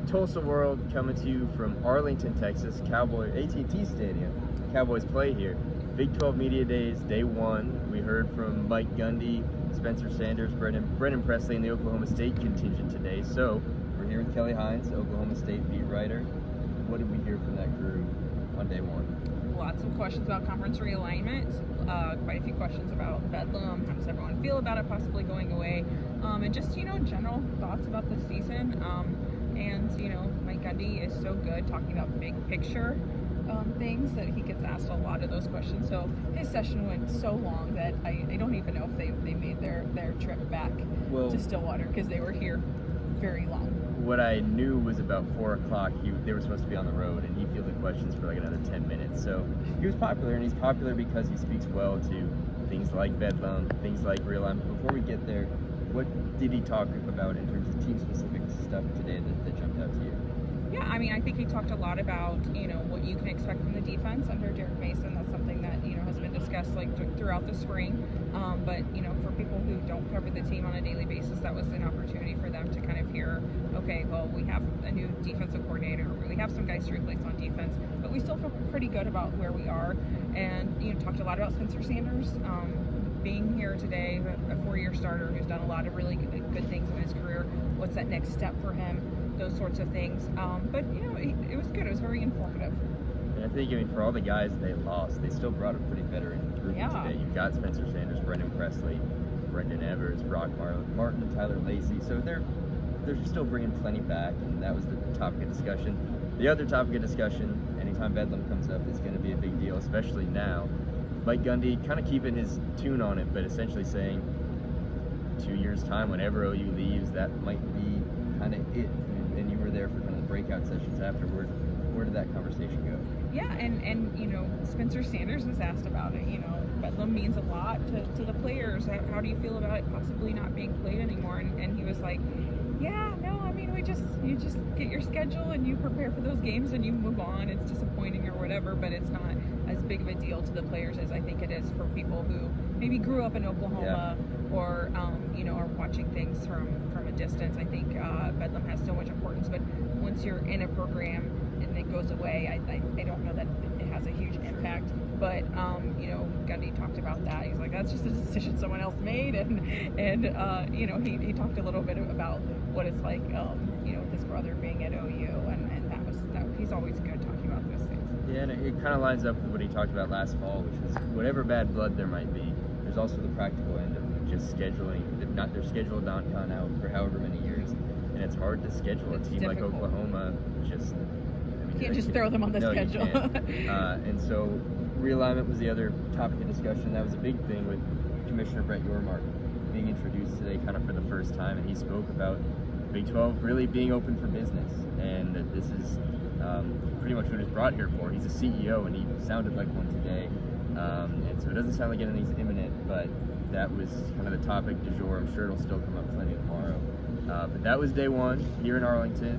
Tulsa World coming to you from Arlington, Texas, AT&T Stadium. Cowboys play here. Big 12 Media Days, day one. We heard from Mike Gundy, Spencer Sanders, Brennan Presley, and the Oklahoma State contingent today. So we're here with Kelly Hines, Oklahoma State beat writer. What did we hear from that crew on day one? Lots of questions about conference realignment, quite a few questions about Bedlam, how does everyone feel about it possibly going away, and just, general thoughts about the season. Mike Gundy is so good talking about big picture things that he gets asked a lot of those questions. So his session went so long that I don't even know if they made their trip back to Stillwater, because they were here very long. What I knew was about 4 o'clock, they were supposed to be on the road, and he fielded questions for like another 10 minutes. So he was popular, and he's popular because he speaks well to things like Bedlam, things like realignment. Before we get there, what did he talk about in terms of team-specific stuff today that jumped out to you? Yeah, I think he talked a lot about, what you can expect from the defense under Derek Mason. That's something that, has been discussed throughout the spring. But for people who don't cover the team on a daily basis, that was an opportunity for them to kind of hear, okay, well, we have a new defensive coordinator, we have some guys to replace on defense, but we still feel pretty good about where we are. And, talked a lot about Spencer Sanders, being here today, a four-year starter who's done a lot of really good things in his career. What's that next step for him? Those sorts of things. But it was good. It was very informative. And I think, for all the guys they lost, they still brought a pretty veteran group today. You've got Spencer Sanders, Brendan Presley, Brendan Evers, Brock Martin, Tyler Lacey. So they're still bringing plenty back, and that was the topic of discussion. The other topic of discussion, anytime Bedlam comes up, is going to be a big deal, especially now. Mike Gundy kind of keeping his tune on it, but essentially saying 2 years' time, whenever OU leaves, that might be kind of it. And you were there for kind of the breakout sessions afterward. Where did that conversation go? Yeah, and Spencer Sanders was asked about it. Bedlam means a lot to the players. How do you feel about it possibly not being played anymore? And he was like, yeah, no, you just get your schedule and you prepare for those games and you move on. It's disappointing or whatever, but it's not as big of a deal to the players as I think it is for people who maybe grew up in Oklahoma or are watching things from a distance. I think Bedlam has so much importance, but once you're in a program and it goes away, I don't know that it has a huge impact. But Gundy talked about that. He's like, that's just a decision someone else made, and he talked a little bit about what it's like, with his brother being at OU, and that he's always good talking about those things. Yeah, and it kind of lines up with what he talked about last fall, which was whatever bad blood there might be, there's also the practical end of just scheduling. They're scheduled not gone out for however many years, and it's hard to schedule a team like Oklahoma. You can't just throw them on the schedule. And so realignment was the other topic of discussion. That was a big thing with Commissioner Brett Yormark being introduced today kind of for the first time, and he spoke about Big 12 really being open for business, and that this is pretty much what he's brought here for. He's a CEO, and he sounded like one today, and so it doesn't sound like anything's imminent, but that was kind of the topic du jour. I'm sure it'll still come up plenty tomorrow. But that was day one here in Arlington.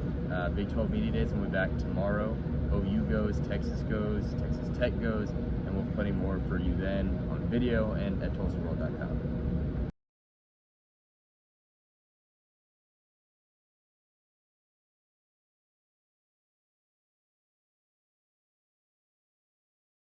Big 12 Media Days, and we'll be back tomorrow. OU goes, Texas goes, Texas Tech goes, and we'll have plenty more for you then on video and at TulsaWorld.com.